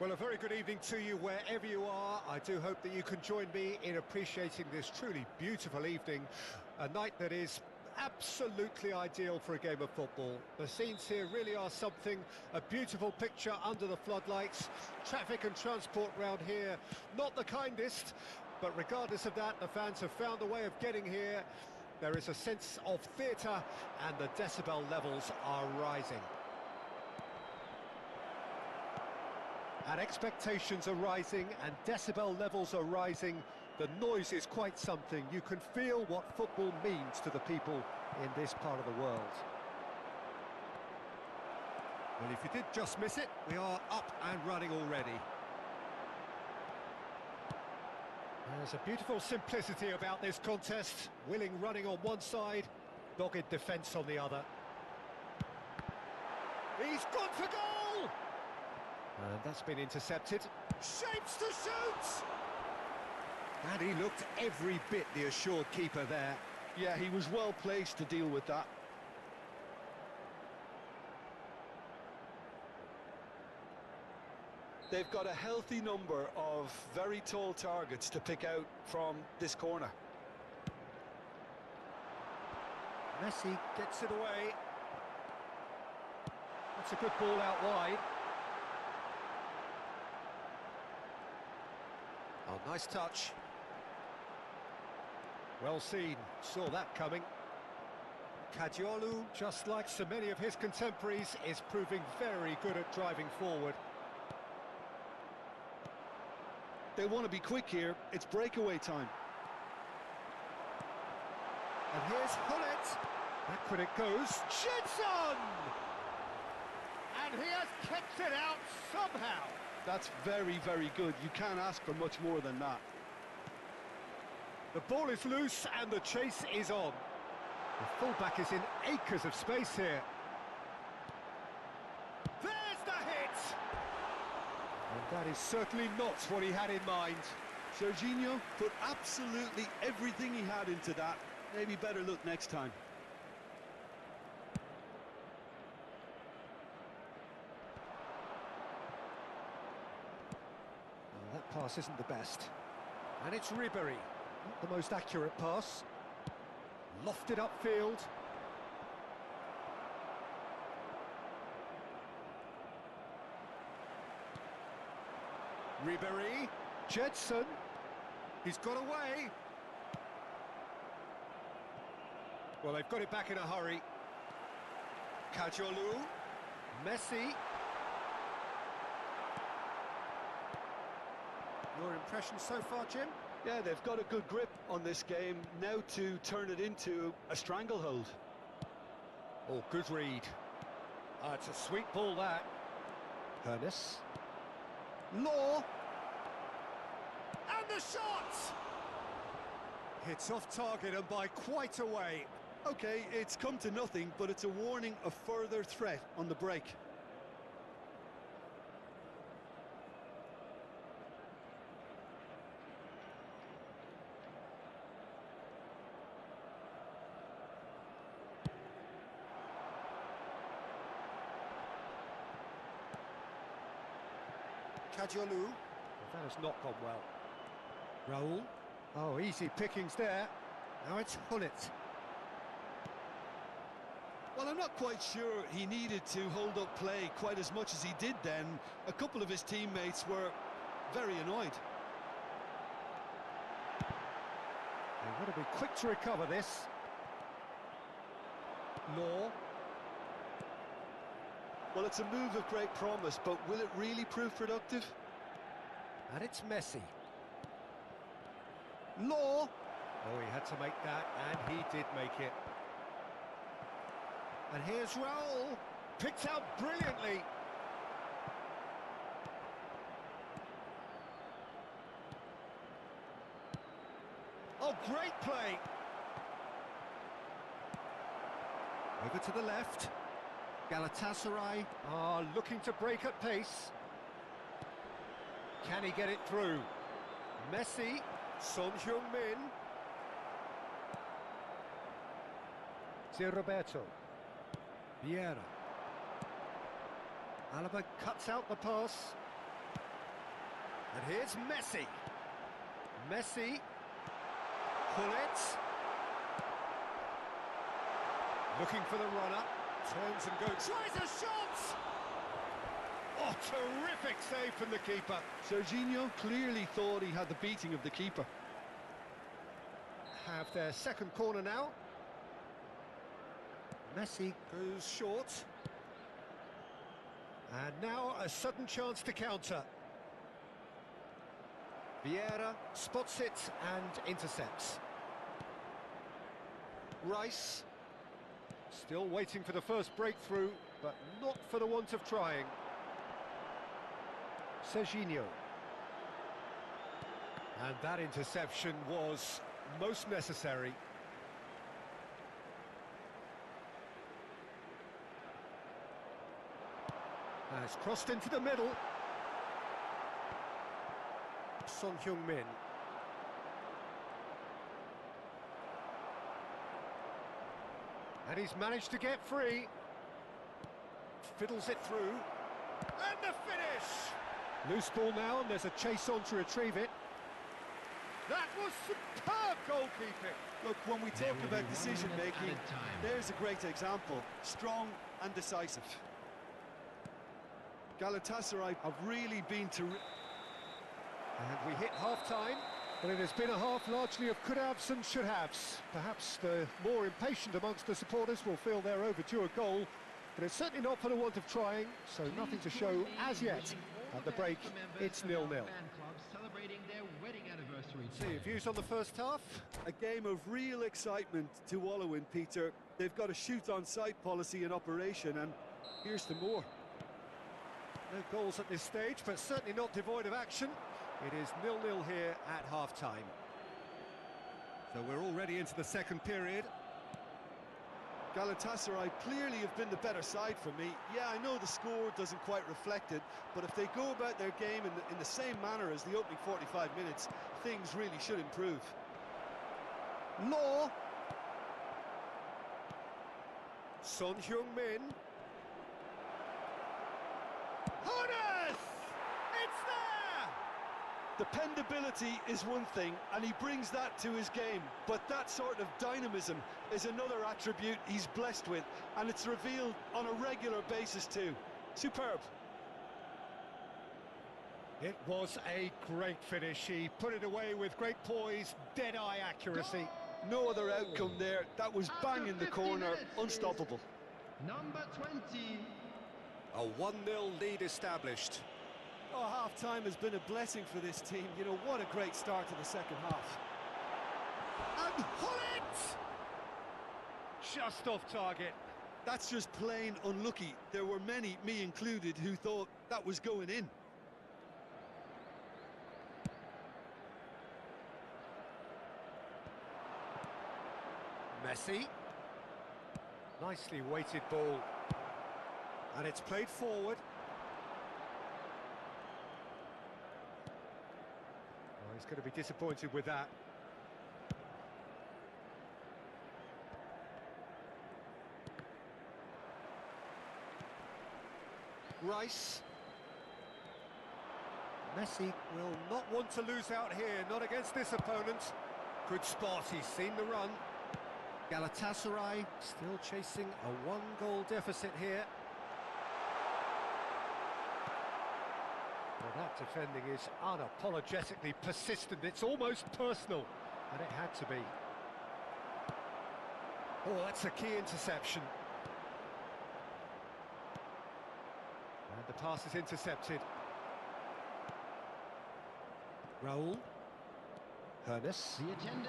Well, a very good evening to you wherever you are. I do hope that you can join me in appreciating this truly beautiful evening, a night that is absolutely ideal for a game of football. The scenes here really are something, a beautiful picture under the floodlights. Traffic and transport round here, not the kindest, but regardless of that, the fans have found a way of getting here. There is a sense of theatre and the decibel levels are rising. And expectations are rising and decibel levels are rising. The noise is quite something. You can feel what football means to the people in this part of the world. Well, if you did just miss it, we are up and running already. There's a beautiful simplicity about this contest. Willing running on one side, dogged defence on the other. He's gone for goal! And that's been intercepted. Shapes to shoot! And he looked every bit the assured keeper there. Yeah, he was well placed to deal with that. They've got a healthy number of very tall targets to pick out from this corner. Messi gets it away. That's a good ball out wide. Oh, nice touch. Well seen, saw that coming. Kadiolu, just like so many of his contemporaries, is proving very good at driving forward. They want to be quick here, it's breakaway time. And here's Hullet. Back when it goes, Jetson! And he has kept it out somehow. That's very, very good. You can't ask for much more than that. The ball is loose and the chase is on. The fullback is in acres of space here. There's the hit! And that is certainly not what he had in mind. Serginho put absolutely everything he had into that. Maybe better look next time. Well, that pass isn't the best. And it's Ribéry. Not the most accurate pass. Lofted upfield. Ribéry. Jetson. He's got away. Well, they've got it back in a hurry. Kadiolu. Messi. Your impression so far, Jim? Yeah, they've got a good grip on this game, now to turn it into a stranglehold. Oh, good read. It's a sweet ball, that. Hernes. Law. And the shot! It's off target and by quite a way. OK, it's come to nothing, but it's a warning of further threat on the break. Kadiolu. Well, that has not gone well. Raul. Oh, easy pickings there. Now it's Hullet. Well, I'm not quite sure he needed to hold up play quite as much as he did then. A couple of his teammates were very annoyed. They want to be quick to recover this. Law. Well, it's a move of great promise, but will it really prove productive? And it's Messi. Law. Oh, he had to make that, and he did make it. And here's Raul. Picked out brilliantly. Oh, great play. Over to the left. Galatasaray are looking to break at pace. Can he get it through? Messi, Son Heung-min. Roberto. Vieira. Alaba cuts out the pass. And here's Messi. Messi. Pullet. Looking for the runner. Turns and goes. Tries a shot! Oh, terrific save from the keeper. Serginho clearly thought he had the beating of the keeper. Have their second corner now. Messi goes short. And now a sudden chance to counter. Vieira spots it and intercepts. Rice. Still waiting for the first breakthrough, but not for the want of trying. Serginho. And that interception was most necessary. Has crossed into the middle. Son Heung-min. And he's managed to get free. Fiddles it through. And the finish! Loose ball now, and there's a chase on to retrieve it. That was superb goalkeeping. Look, when we talk about decision-making, there's a great example. Strong and decisive. Galatasaray have really been terrific. And we hit half-time, but it has been a half largely of could-haves and should-haves. Perhaps the more impatient amongst the supporters will feel they're overdue a goal, but it's certainly not for the want of trying, so nothing to show as yet. At the break, it's 0-0. So your views on the first half? A game of real excitement to wallow in, Peter. They've got a shoot-on-sight policy in operation, and here's to more. No goals at this stage, but certainly not devoid of action. It is 0-0 here at half-time. So we're already into the second period. Galatasaray clearly have been the better side for me. Yeah, I know the score doesn't quite reflect it, but if they go about their game in the same manner as the opening 45 minutes, things really should improve. Law. Son Heung-min. Honas! It's there! Dependability is one thing, and he brings that to his game, but that sort of dynamism is another attribute he's blessed with, and it's revealed on a regular basis too. Superb. It was a great finish. He put it away with great poise, dead-eye accuracy. No other outcome there. That was bang in the corner, unstoppable. Number 20. A 1-0 lead established. Oh, half-time has been a blessing for this team. You know, what a great start to the second half. And Hullet! Just off target. That's just plain unlucky. There were many, me included, who thought that was going in. Messi. Nicely weighted ball. And it's played forward. Oh, he's going to be disappointed with that. Rice. Messi will not want to lose out here, not against this opponent. Good spot, he's seen the run. Galatasaray still chasing a one-goal deficit here. Well, that defending is unapologetically persistent. It's almost personal, and it had to be. Oh, that's a key interception. And the pass is intercepted. Raul. Hernes.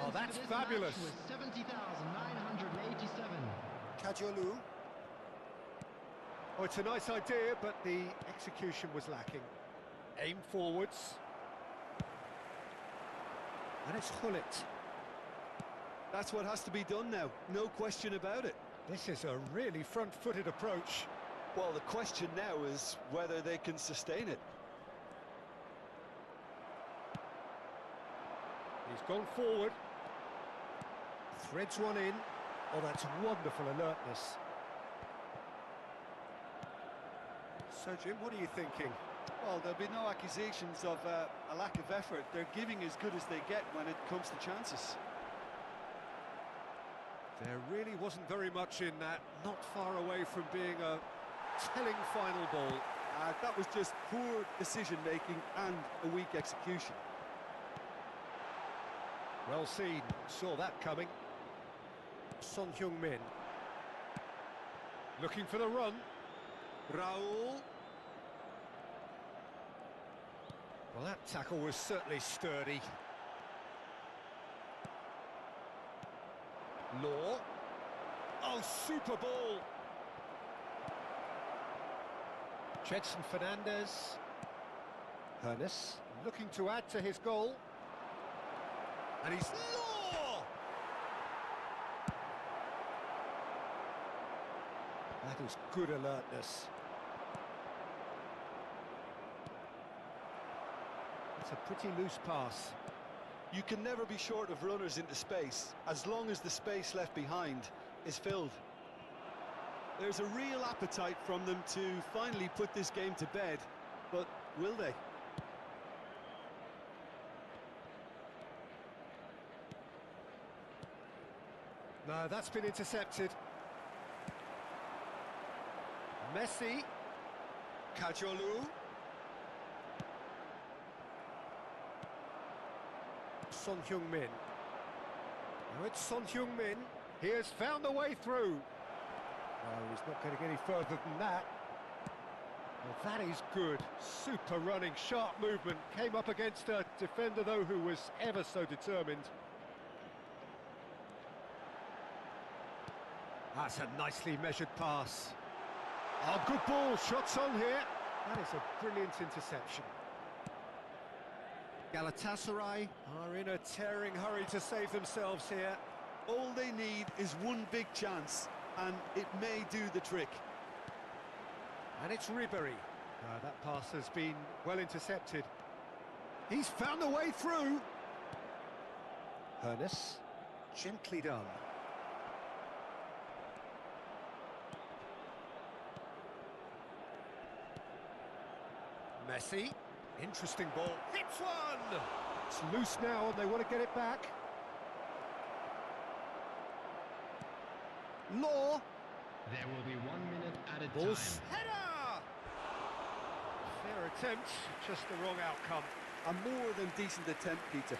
Oh, that's fabulous. 70,987. Kajolu. Oh, it's a nice idea, but the execution was lacking. Aim forwards. And it's Hullet. That's what has to be done now, no question about it. This is a really front-footed approach. Well, the question now is whether they can sustain it. He's gone forward. Threads one in. Oh, that's wonderful alertness. So, Jim, what are you thinking? Well, there'll be no accusations of a lack of effort. They're giving as good as they get when it comes to chances. There really wasn't very much in that, not far away from being a telling final ball. That was just poor decision-making and a weak execution. Well seen, saw that coming. Son Heung-min. Looking for the run. Raul. Well, that tackle was certainly sturdy. Law. Oh, super ball. Jetson Fernandez. Hernes looking to add to his goal. And he's Law! That is good alertness. It's a pretty loose pass. You can never be short of runners into space, as long as the space left behind is filled. There's a real appetite from them to finally put this game to bed, but will they? No, that's been intercepted. Messi. Kajolu. Son Heung-min. Now it's Son Heung-min. He has found a way through. No, he's not going to get any further than that. Well, that is good. Super running, sharp movement. Came up against a defender, though, who was ever so determined. That's a nicely measured pass. Oh, good ball. Shots on here. That is a brilliant interception. Galatasaray are in a tearing hurry to save themselves here. All they need is one big chance, and it may do the trick. And it's Ribery. That pass has been well intercepted. He's found a way through. Hernes, gently done. Messi, interesting ball. Hits one! It's loose now and they want to get it back. Law. There will be 1 minute added Balls. time. Header! Fair attempt, just the wrong outcome. A more than decent attempt, Peter.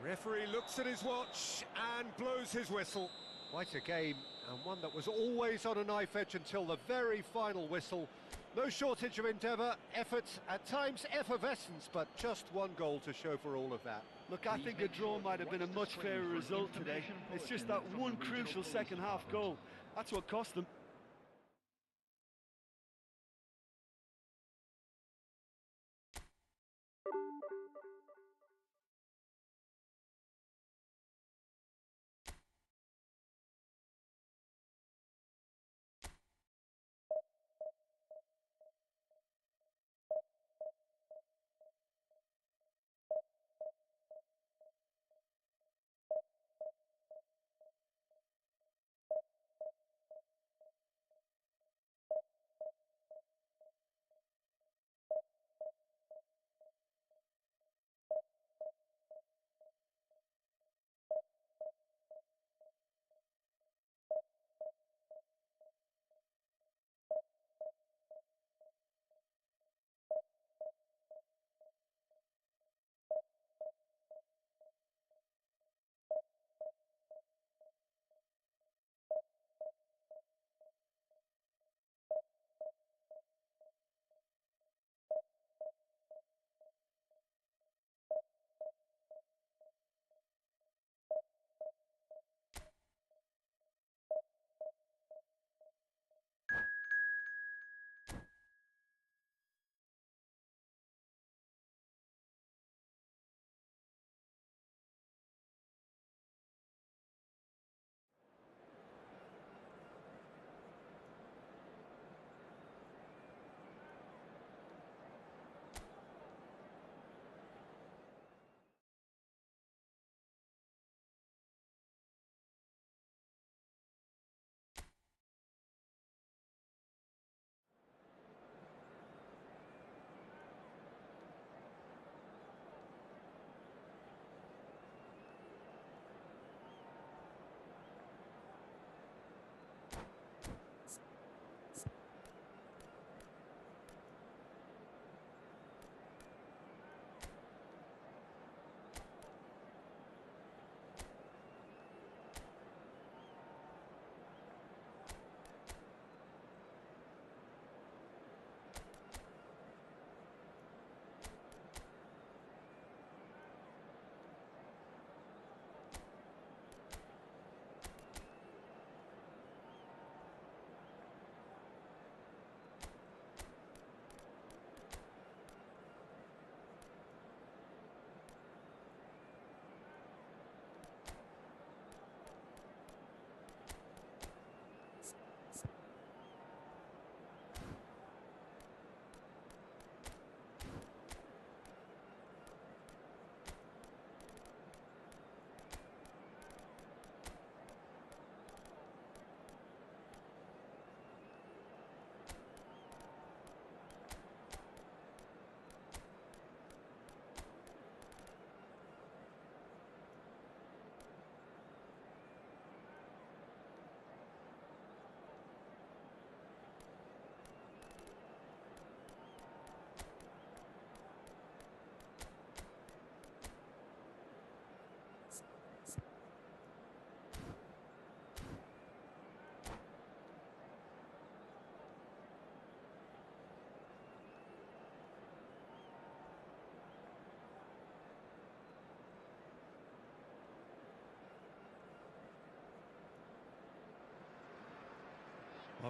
Referee looks at his watch and blows his whistle. Quite a game, and one that was always on a knife edge until the very final whistle. No shortage of endeavour, effort, at times effervescence, but just one goal to show for all of that. Look, I think a draw might have been a much fairer result today. It's just that one crucial second-half goal. That's what cost them.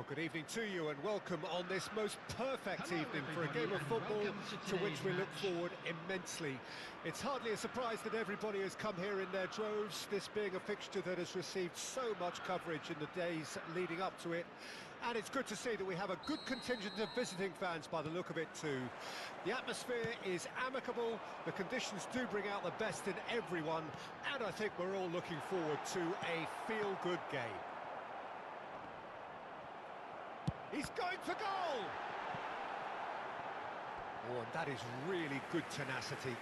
Well, good evening to you and welcome on this most perfect evening for a game of football to which we look forward immensely. It's hardly a surprise that everybody has come here in their droves, this being a fixture that has received so much coverage in the days leading up to it. And it's good to see that we have a good contingent of visiting fans by the look of it too. The atmosphere is amicable, the conditions do bring out the best in everyone, and I think we're all looking forward to a feel-good game. He's going for goal! Oh, and that is really good tenacity.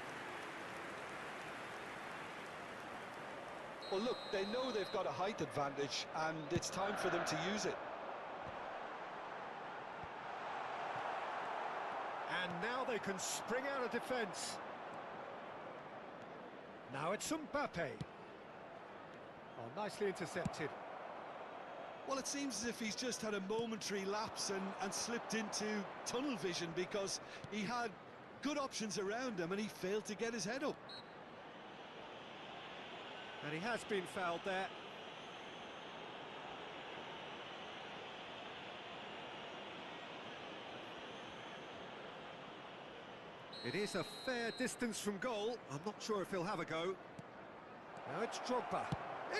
Well, look, they know they've got a height advantage, and it's time for them to use it. And now they can spring out of defence. Now it's Mbappe. Oh, nicely intercepted. Well, it seems as if he's just had a momentary lapse and slipped into tunnel vision because he had good options around him and he failed to get his head up. And he has been fouled there. It is a fair distance from goal. I'm not sure if he'll have a go. Now it's Drogba.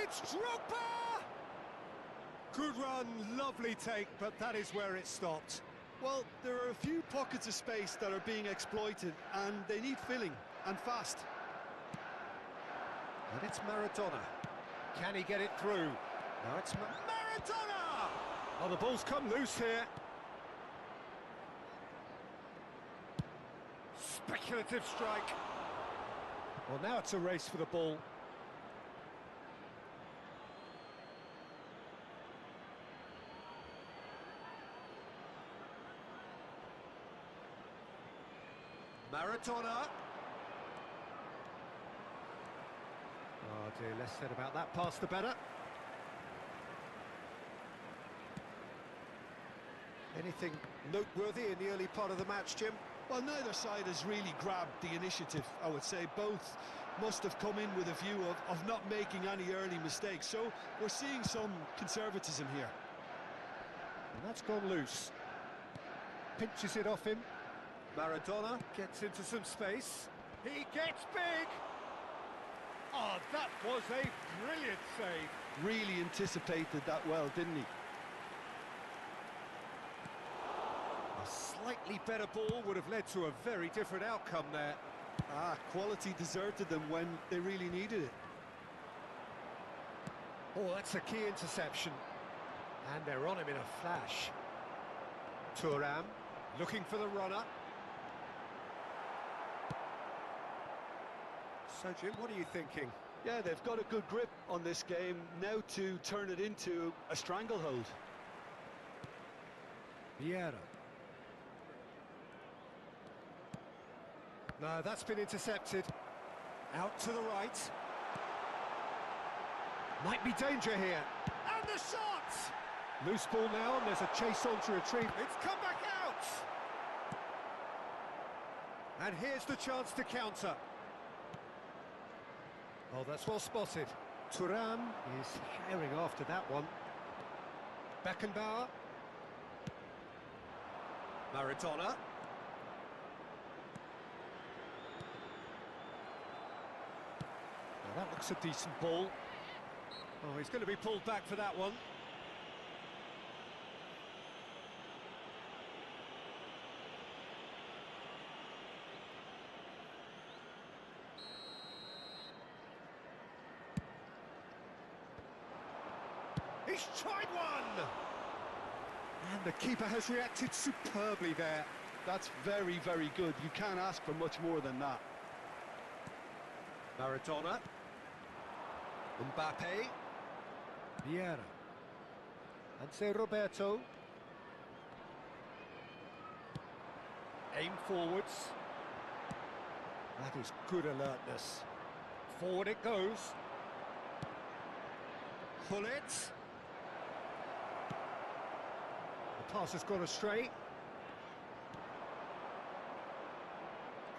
It's Drogba! Good run, lovely take, but that is where it stopped. Well, there are a few pockets of space that are being exploited and they need filling, and fast. And it's Maradona. Can he get it through? Now it's Maradona! Oh, the ball's come loose here. Speculative strike. Well, now it's a race for the ball. Maradona. Oh dear, less said about that pass the better. Anything noteworthy in the early part of the match, Jim? Well, neither side has really grabbed the initiative, I would say. Both must have come in with a view of not making any early mistakes. So we're seeing some conservatism here. And that's gone loose. Pinches it off him. Maradona gets into some space. He gets big! Oh, that was a brilliant save. Really anticipated that well, didn't he? A slightly better ball would have led to a very different outcome there. Quality deserted them when they really needed it. Oh, that's a key interception. And they're on him in a flash. Thuram looking for the runner. So, Jim, what are you thinking? Yeah, they've got a good grip on this game, now to turn it into a stranglehold. Vieira. No, that's been intercepted. Out to the right. Might be danger here. And the shot! Loose ball now, and there's a chase on to retrieve. It's come back out! And here's the chance to counter. Oh, that's well spotted. Thuram is herring after that one. Beckenbauer. Maradona. Now that looks a decent ball. Oh, he's going to be pulled back for that one. He's tried one! And the keeper has reacted superbly there. That's very, very good. You can't ask for much more than that. Maradona. Mbappe. Vieira. Anse Roberto. Aim forwards. That is good alertness. Forward it goes. Pull it. The pass has gone astray.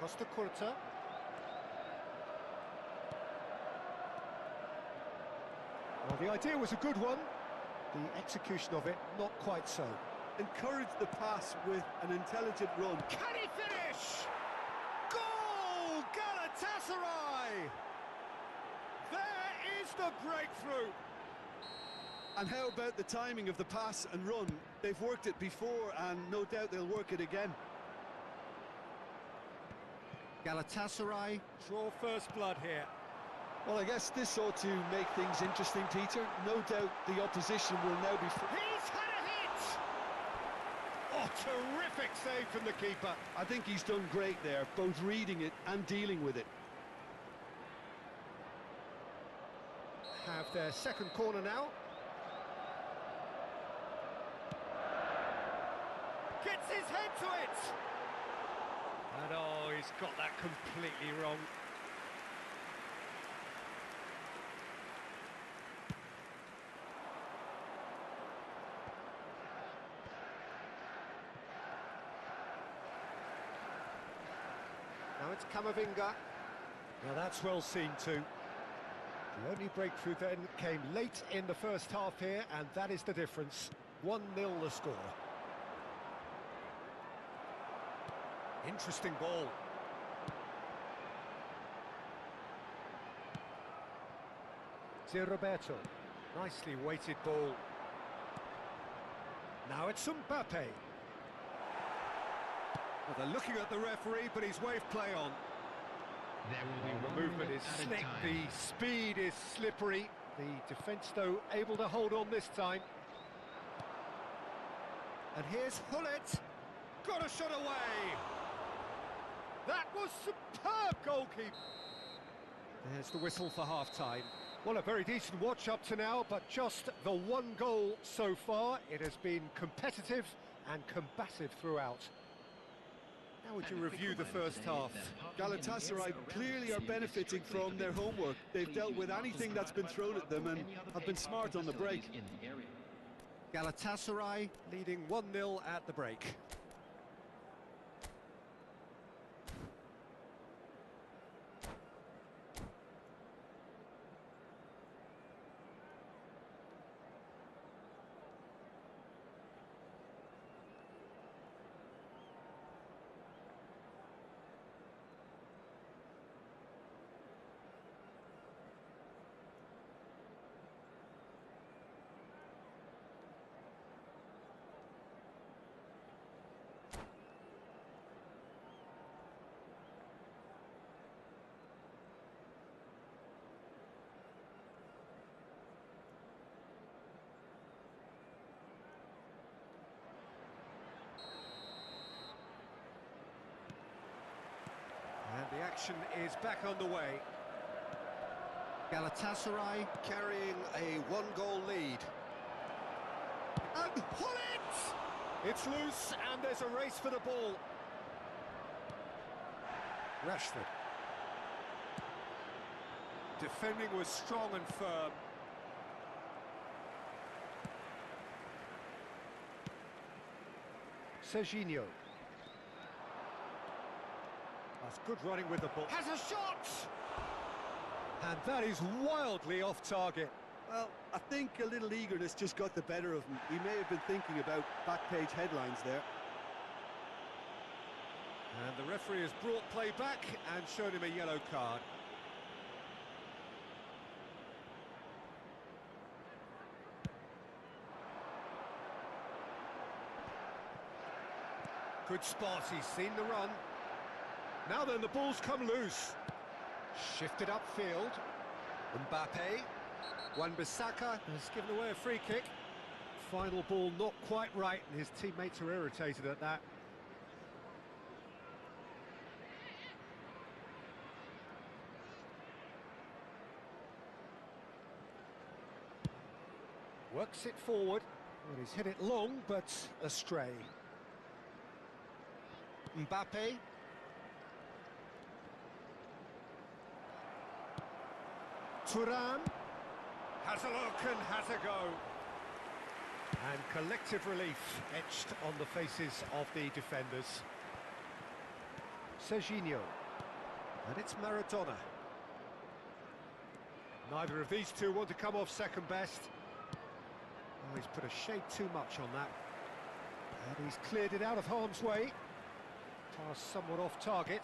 Costa Curta. Well, the idea was a good one. The execution of it, not quite so. Encourage the pass with an intelligent run. Can he finish? Goal! Galatasaray! There is the breakthrough. And how about the timing of the pass and run? They've worked it before, and no doubt they'll work it again. Galatasaray draw first blood here. Well, I guess this ought to make things interesting, Peter. No doubt the opposition will now be... He's had a hit! Oh, terrific save from the keeper. I think he's done great there, both reading it and dealing with it. Have their second corner now. Gets his head to it! And oh, he's got that completely wrong. Now it's Camavinga. Now that's well seen too. The only breakthrough then came late in the first half here, and that is the difference. 1-0 the score. Interesting ball. Roberto. Nicely weighted ball. Now it's Mbappe. Well, they're looking at the referee, but he's waved play on. There will be The one movement minute is added slick, time. the speed is slippery. The defence, though, able to hold on this time. And here's Hullet. Got a shot away. That was superb goalkeeping. There's the whistle for half-time. Well, a very decent watch up to now, but just the one goal so far. It has been competitive and combative throughout. How would you review the first half? Galatasaray clearly are benefiting from their homework. They've dealt with anything that's been thrown at them and have been smart on the break. Galatasaray leading 1-0 at the break. And the action is back underway. Galatasaray carrying a one-goal lead. And Hullet! It's loose, and there's a race for the ball. Rashford. Defending was strong and firm. Serginho. That's good running with the ball. Has a shot! And that is wildly off target. Well, I think a little eagerness just got the better of him. He may have been thinking about back-page headlines there. And the referee has brought play back and shown him a yellow card. Good spot, he's seen the run. Now then, the ball's come loose. Shifted upfield. Mbappe. Wan-Bissaka has given away a free kick. Final ball not quite right, and his teammates are irritated at that. Works it forward. Well, he's hit it long, but astray. Mbappe. Thuram has a look and has a go. And collective relief etched on the faces of the defenders. Serginho. And it's Maradona. Neither of these two want to come off second best. Oh, he's put a shade too much on that. And he's cleared it out of harm's way. Pass somewhat off target.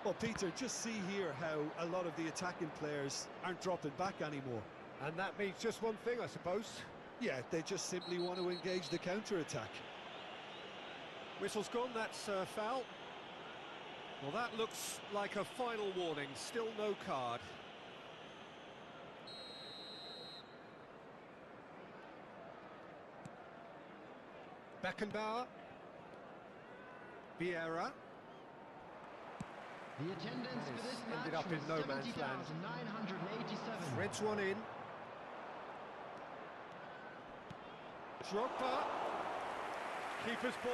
Well, Peter, just see here how a lot of the attacking players aren't dropping back anymore. And that means just one thing, I suppose. Yeah, they just simply want to engage the counter-attack. Whistle's gone, that's foul. Well, that looks like a final warning, still no card. Beckenbauer. Vieira. The attendance for this match ended up in no man's land. 70,987. Threads one in. Drogba. Keeper's ball.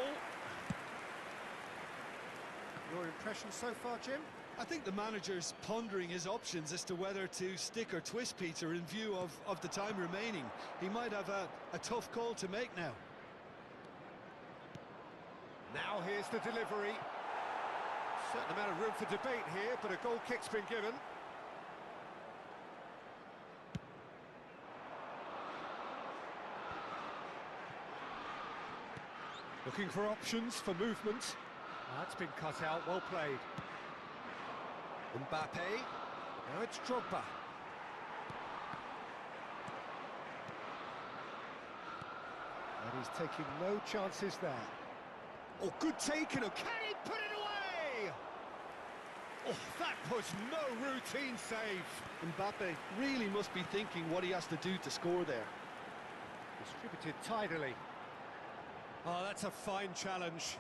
Your impression so far, Jim? I think the manager's pondering his options as to whether to stick or twist, Peter, in view of the time remaining. He might have a tough call to make now. Now here's the delivery. Certain amount of room for debate here, but a goal kick's been given. Looking for options for movement. That's been cut out, well played. Mbappe. Now it's Drogba. And he's taking no chances there. Oh, good taken. Oh, can he put it away? Oh, that was no routine save. Mbappe really must be thinking what he has to do to score there. Distributed tidily. Oh, that's a fine challenge.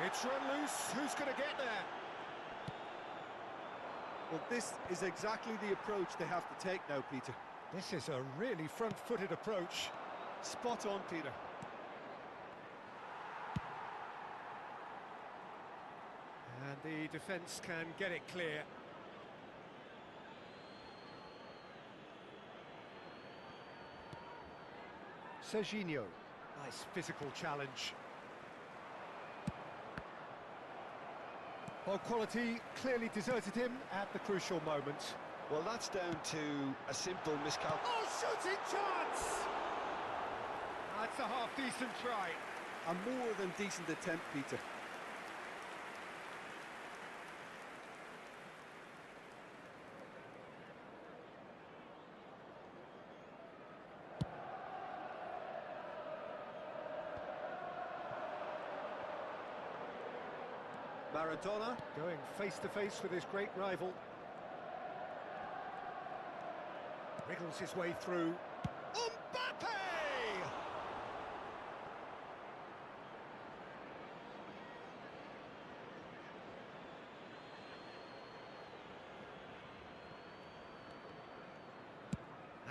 It's run loose. Who's going to get there? Well, this is exactly the approach they have to take now, Peter. This is a really front-footed approach. Spot on, Peter. And the defence can get it clear. Serginho. Nice physical challenge. Well, quality clearly deserted him at the crucial moment. Well, that's down to a simple miscalculation. Oh, shooting chance! That's a half-decent try. A more than decent attempt, Peter. Maradona going face-to-face with his great rival. Wriggles his way through. Mbappe!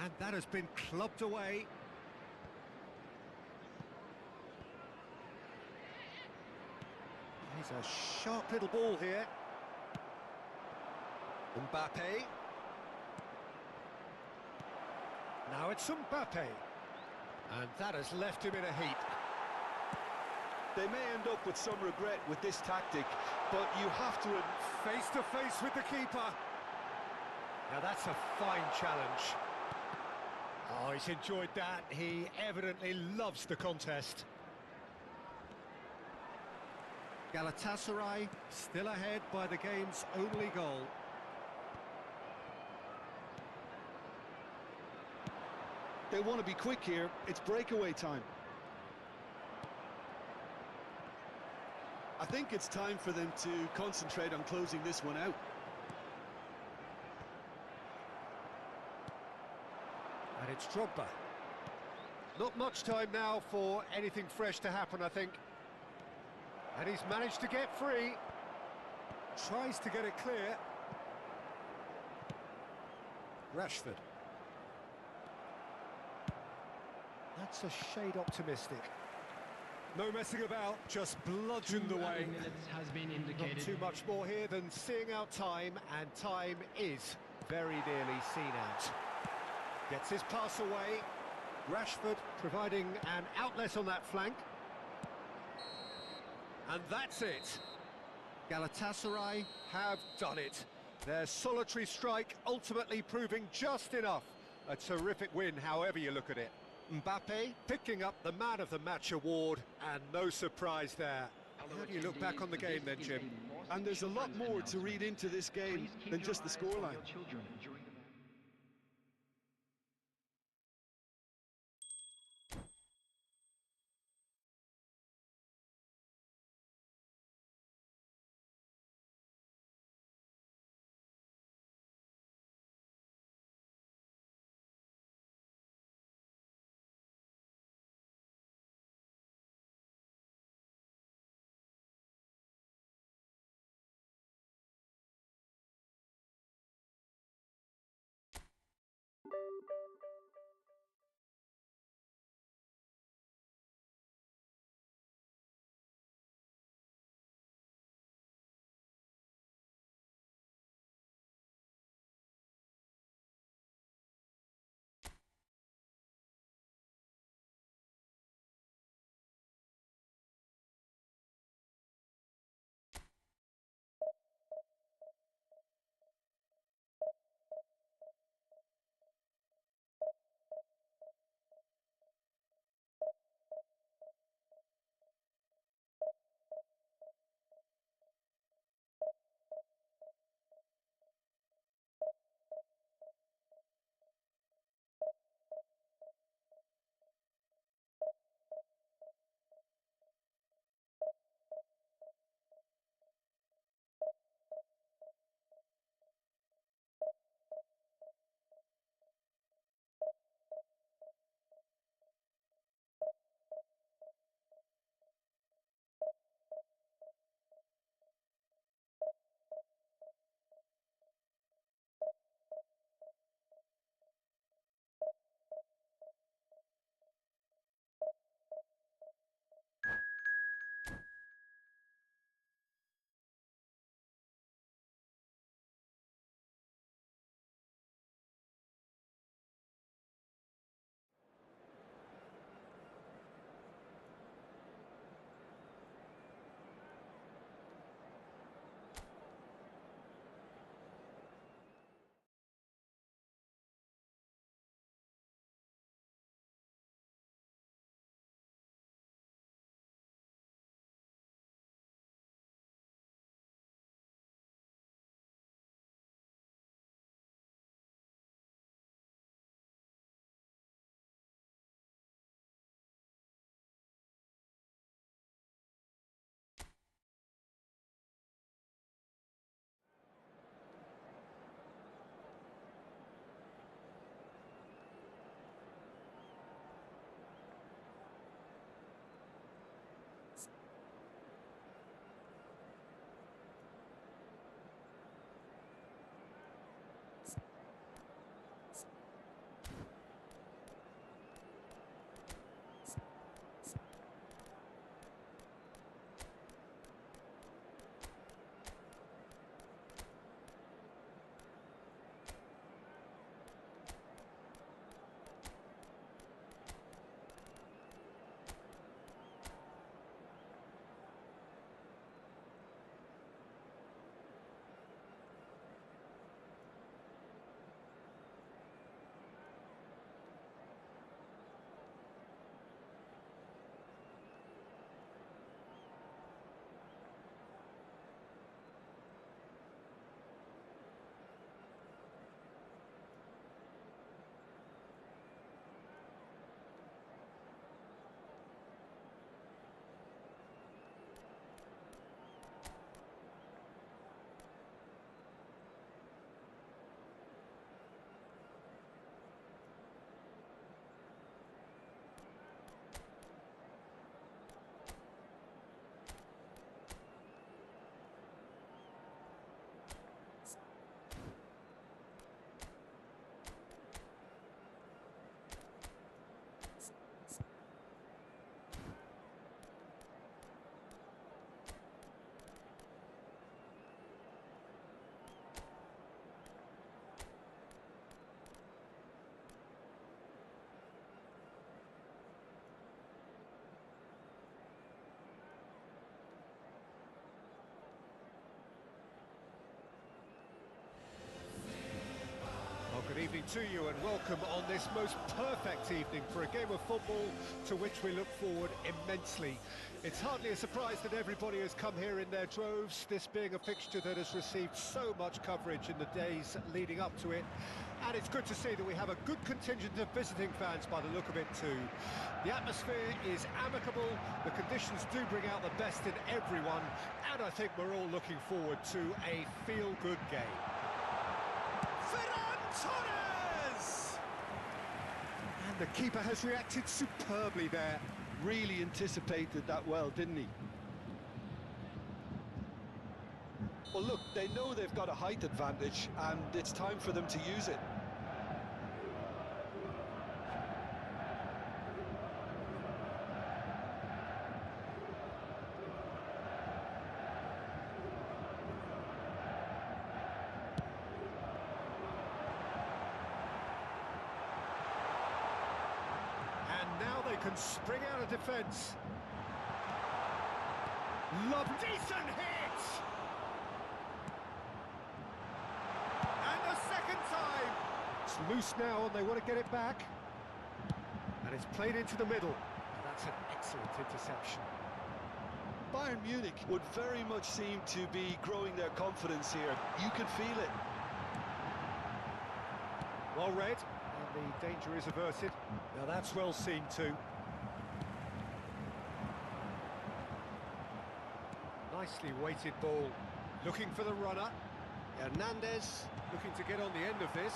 And that has been clubbed away. He's a sharp little ball here. Mbappe. Now it's Mbappe. And that has left him in a heap. They may end up with some regret with this tactic, but you have to... Face to face with the keeper. Now that's a fine challenge. Oh, he's enjoyed that. He evidently loves the contest. Galatasaray still ahead by the game's only goal. They want to be quick here. It's breakaway time. I think it's time for them to concentrate on closing this one out. And it's Drogba. Not much time now for anything fresh to happen, I think. And he's managed to get free. Tries to get it clear. Rashford. That's a shade optimistic. No messing about, just bludgeoned away. Minutes has been Not indicated. too much more here than seeing out time, and time is very nearly seen out. Gets his pass away. Rashford providing an outlet on that flank. And that's it. Galatasaray have done it. Their solitary strike ultimately proving just enough A terrific win, however you look at it. Mbappe picking up the Man of the Match award, and no surprise there. How do you look back on the game then, Jim? And there's a lot more to read into this game than just the scoreline. to you and welcome on this most perfect evening for a game of football to which we look forward immensely. It's hardly a surprise that everybody has come here in their droves, this being a fixture that has received so much coverage in the days leading up to it. And it's good to see that we have a good contingent of visiting fans by the look of it too. The atmosphere is amicable, the conditions do bring out the best in everyone, and I think we're all looking forward to a feel-good game. Torres! And the keeper has reacted superbly there. Really anticipated that well, didn't he? Well, look, they know they've got a height advantage, and it's time for them to use it. Now they can spring out of defence. Decent hit! And a second time! It's loose now and they want to get it back. And it's played into the middle. And that's an excellent interception. Bayern Munich would very much seem to be growing their confidence here. You can feel it. Well read. And the danger is averted. Now that's well seen too. Nicely weighted ball. Looking for the runner. Hernandez looking to get on the end of this.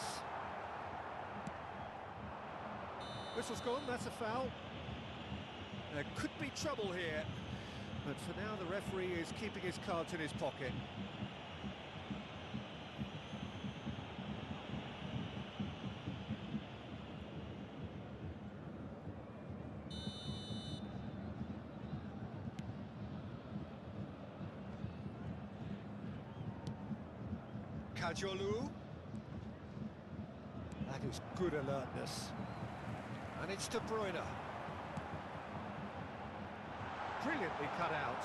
Whistle's gone, that's a foul. There could be trouble here. But for now the referee is keeping his cards in his pocket. Kajolu. That is good alertness. And it's De Bruyne. Brilliantly cut out.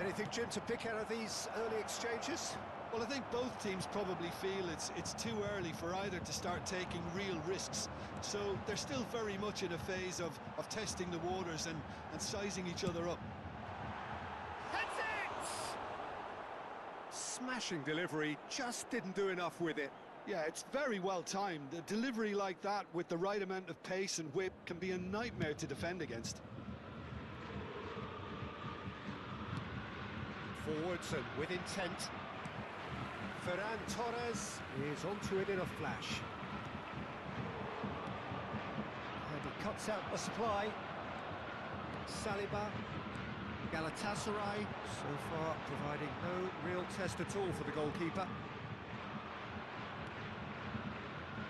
Anything, Jim, to pick out of these early exchanges? Well, I think both teams probably feel it's too early for either to start taking real risks. So they're still very much in a phase of testing the waters and sizing each other up. Smashing delivery, just didn't do enough with it. Yeah, it's very well timed. A delivery like that with the right amount of pace and whip can be a nightmare to defend against. Forwards and with intent. Ferran Torres is onto it in a flash. And he cuts out the supply. Saliba. Galatasaray, so far providing no real test at all for the goalkeeper.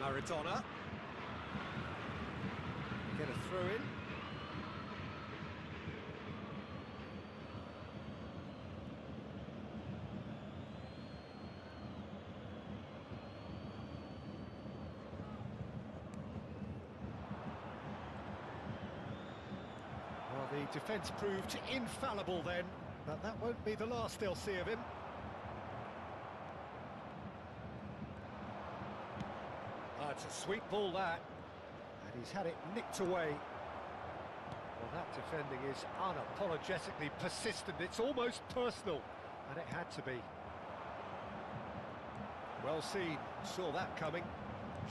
Maradona. Get a throw in. The defence proved infallible then, but that won't be the last they'll see of him. Oh, it's a sweet ball, that. And he's had it nicked away. Well, that defending is unapologetically persistent. It's almost personal, and it had to be. Well seen, saw that coming.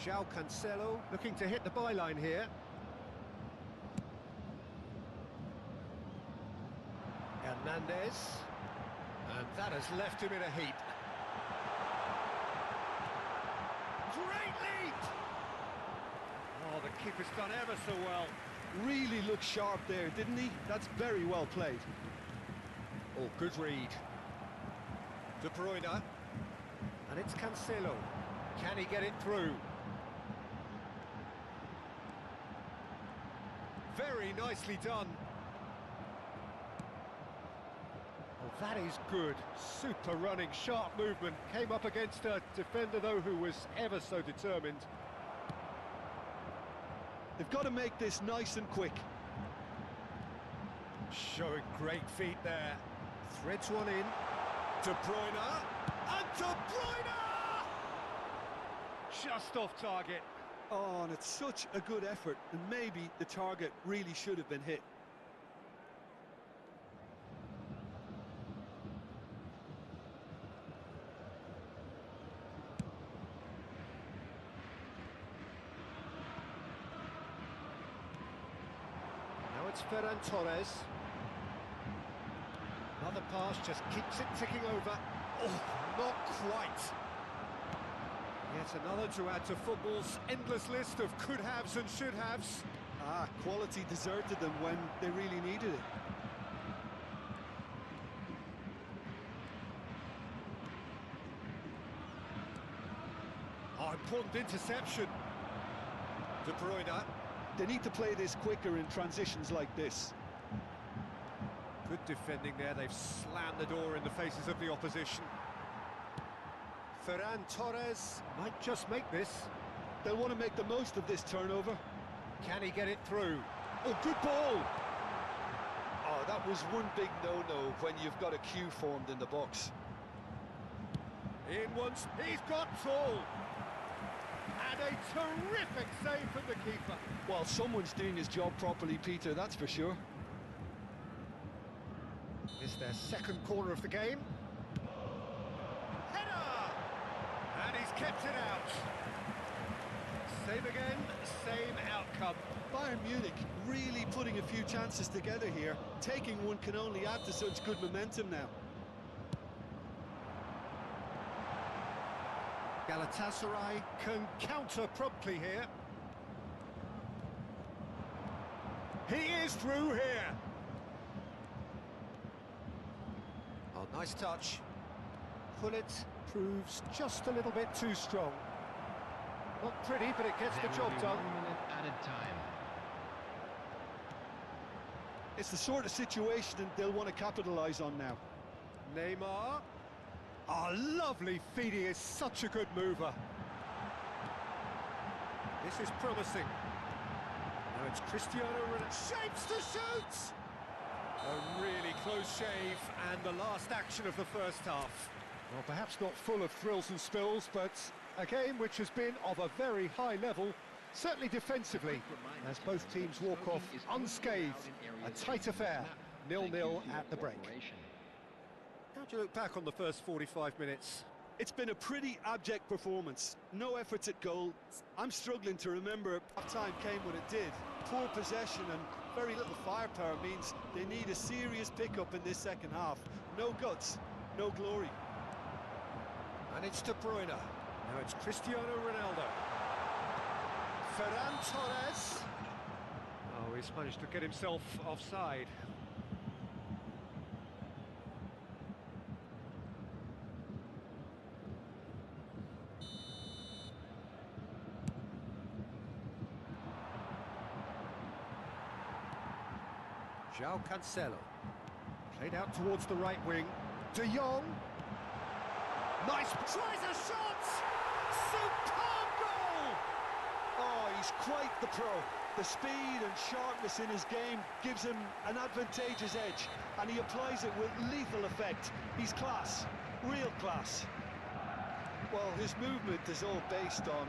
João Cancelo looking to hit the byline here. Hernandez, and that has left him in a heap. Great lead! Oh, the keeper's done ever so well. Really looked sharp there, didn't he? That's very well played. Oh, good read. De Bruyne, and it's Cancelo. Can he get it through? Very nicely done. That is good. Super running, sharp movement. Came up against a defender, though, who was ever so determined. They've got to make this nice and quick. Showing great feet there. Threads one in. De Bruyne. And De Bruyne! just off target. Oh, and it's such a good effort, and maybe the target really should have been hit. Now it's Ferran Torres. Another pass just keeps it ticking over. Oh, not quite. Yet another to add to football's endless list of could-haves and should-haves. Ah, quality deserted them when they really needed it. Oh, important interception. De Bruyne. They need to play this quicker in transitions like this. Good defending there. They've slammed the door in the faces of the opposition. Ferran Torres might just make this. They'll want to make the most of this turnover. Can he get it through? Oh, good ball! Oh, that was one big no-no when you've got a queue formed in the box. In once, he's got tall. And a terrific save from the keeper. Well, someone's doing his job properly, Peter, that's for sure. It's their second corner of the game. Header! And he's kept it out. Same again, same outcome. Bayern Munich really putting a few chances together here. Taking one can only add to such good momentum now. Galatasaray can counter promptly here. He is through here. Oh, nice touch. Pullet proves just a little bit too strong. Not pretty, but it gets the job done. 1 minute added time. It's the sort of situation they'll want to capitalise on now. Neymar. Oh, lovely feed. He is such a good mover. This is promising. Now it's Cristiano Ronaldo. Shapes to shoot! A really close shave, and the last action of the first half. Well, perhaps not full of thrills and spills, but a game which has been of a very high level, certainly defensively, as both teams walk off unscathed. A tight affair, 0-0 at the break. How do you look back on the first 45 minutes? It's been a pretty abject performance. No efforts at goal. I'm struggling to remember half-time came when it did. Poor possession and very little firepower means they need a serious pickup in this second half. No guts, no glory. And it's De Bruyne. Now it's Cristiano Ronaldo. Ferran Torres. Oh, he's managed to get himself offside. João Cancelo. Played out towards the right wing. De Jong. Nice. Tries a shot! Superb goal! Oh, he's quite the pro. The speed and sharpness in his game gives him an advantageous edge, and he applies it with lethal effect. He's class, real class. Well, his movement is all based on...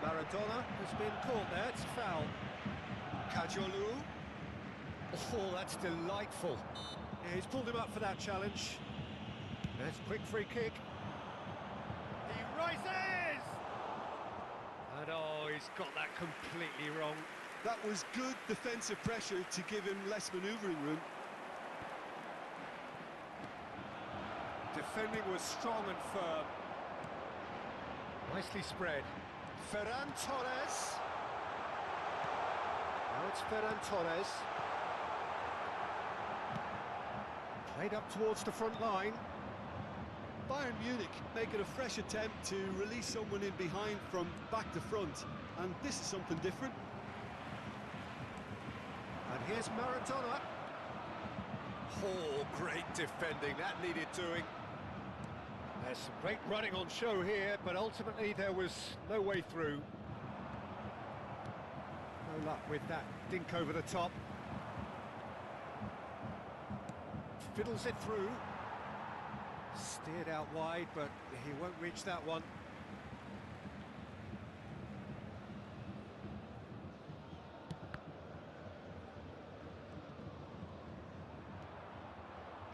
Maradona has been caught there. It's a foul. Kajolu. Oh, that's delightful. Yeah, he's pulled him up for that challenge. There's a quick free kick. He rises! And oh, he's got that completely wrong. That was good defensive pressure to give him less manoeuvring room. Defending was strong and firm. Nicely spread. Ferran Torres. Now it's Ferran Torres. Played up towards the front line. Bayern Munich making a fresh attempt to release someone in behind from back to front, and this is something different. And here's Maradona. Oh, great defending, that needed doing. There's some great running on show here, but ultimately there was no way through. No luck with that dink over the top. Fiddles it through. Steered out wide, but he won't reach that one.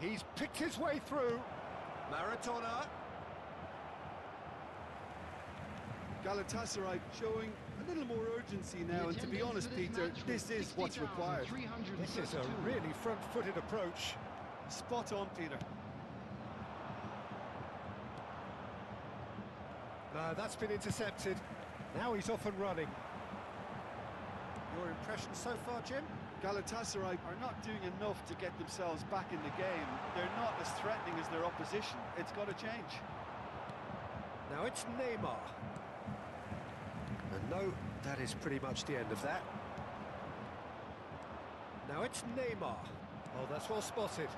He's picked his way through. Maradona. Galatasaray showing a little more urgency now, and to be honest, Peter, this is what's required. This is a really front-footed approach. Spot on, Peter. That's been intercepted. Now he's off and running. Your impression so far, Jim? Galatasaray are not doing enough to get themselves back in the game. They're not as threatening as their opposition. It's got to change. Now it's Neymar. And no, that is pretty much the end of that. Now it's Neymar. Oh, that's well spotted.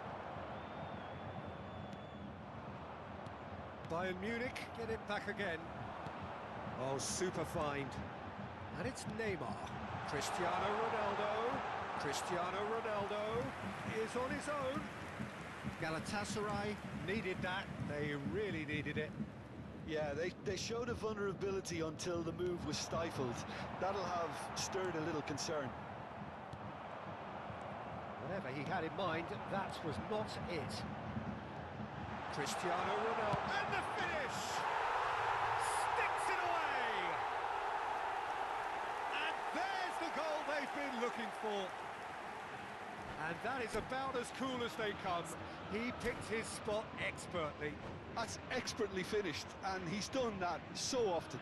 Bayern Munich get it back again. Oh, super find. And it's Neymar. Cristiano Ronaldo. Cristiano Ronaldo is on his own. Galatasaray needed that. They really needed it. Yeah, they showed a vulnerability until the move was stifled. That'll have stirred a little concern. Whatever he had in mind, that was not it. Cristiano Ronaldo, and the finish! Sticks it away! And there's the goal they've been looking for. And that is about as cool as they come. He picked his spot expertly. That's expertly finished, and he's done that so often.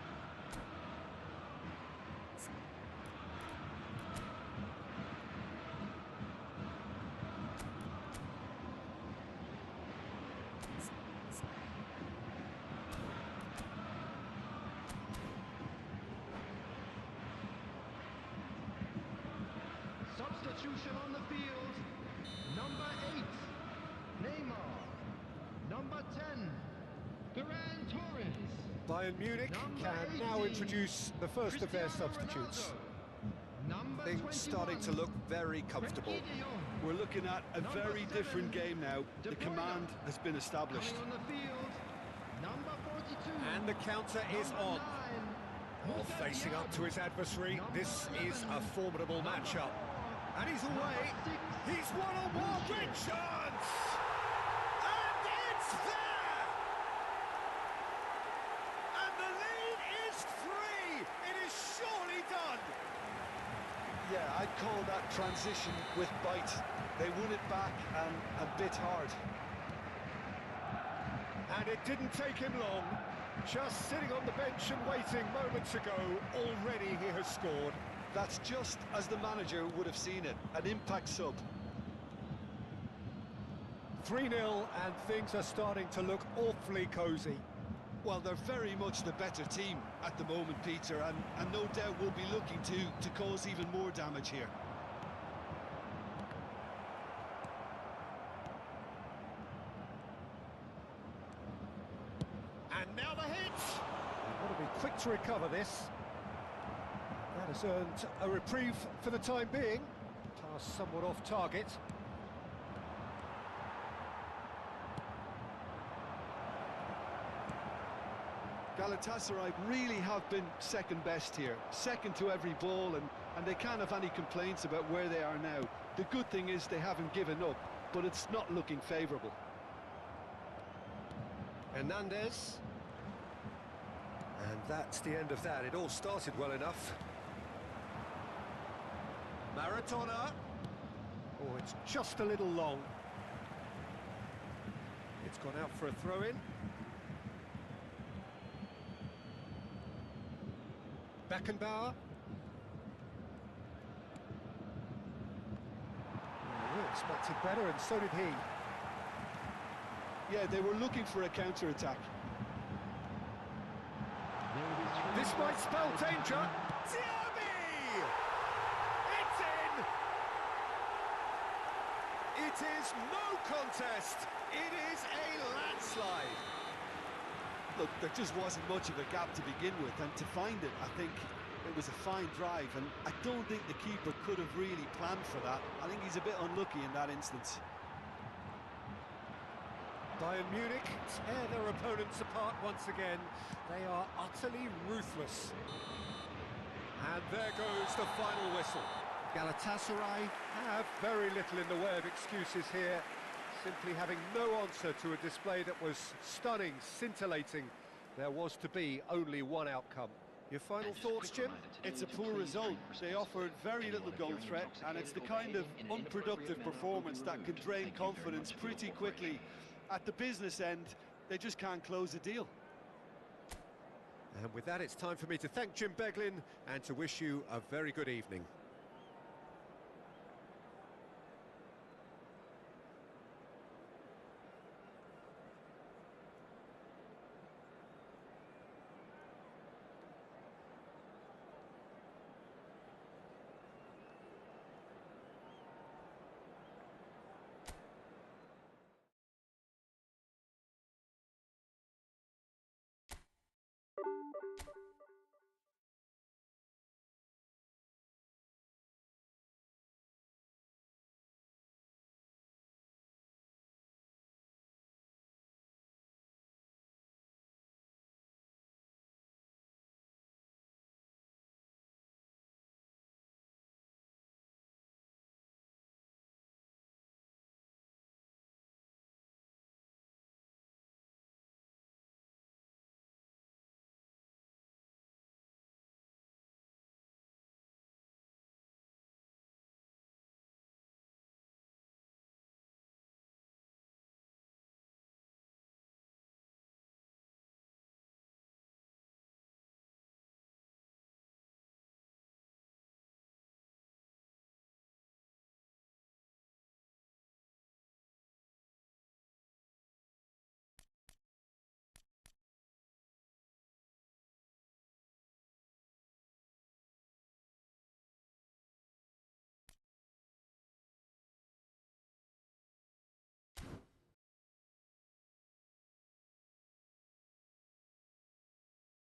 Substitution on the field. Number 8, Neymar. Number 10, Ferran Torres. Bayern Munich can now introduce the first of their substitutes. Things starting to look very comfortable. We're looking at a very different game now. The command has been established. On the field, number 42. And the counter is on. Well, facing up to his adversary, this is a formidable matchup. And he's away. He's one-on-one. Big chance! And it's there! And the lead is 3. It is surely done. Yeah, I'd call that transition with bite. They won it back and a bit hard. And it didn't take him long. Just sitting on the bench and waiting moments ago, already he has scored. That's just as the manager would have seen it, an impact sub. 3-0, and things are starting to look awfully cosy. Well, they're very much the better team at the moment, Peter, and no doubt will be looking to cause even more damage here. And now the hit! They've got to be quick to recover this. That has earned a reprieve for the time being. Pass somewhat off target. Galatasaray really have been second best here, second to every ball, and they can't have any complaints about where they are now. The good thing is they haven't given up, but it's not looking favourable. Hernandez. And that's the end of that. It all started well enough. Maradona. Oh, it's just a little long. It's gone out for a throw-in. Beckenbauer. We expected better, and so did he. Yeah, they were looking for a counter-attack. This might spell danger. Diaby! It's in! It is no contest. It is a landslide. Look, there just wasn't much of a gap to begin with, and to find it, I think it was a fine drive, and I don't think the keeper could have really planned for that. I think he's a bit unlucky in that instance. Bayern Munich tear their opponents apart once again. They are utterly ruthless. And there goes the final whistle. Galatasaray have very little in the way of excuses here. Simply having no answer to a display that was stunning, scintillating. There was to be only one outcome. Your final thoughts, Jim? It's a poor result. They offered very little goal threat, and it's the kind of unproductive performance that can drain confidence pretty quickly. At the business end, they just can't close a deal. And with that, it's time for me to thank Jim Beglin and to wish you a very good evening.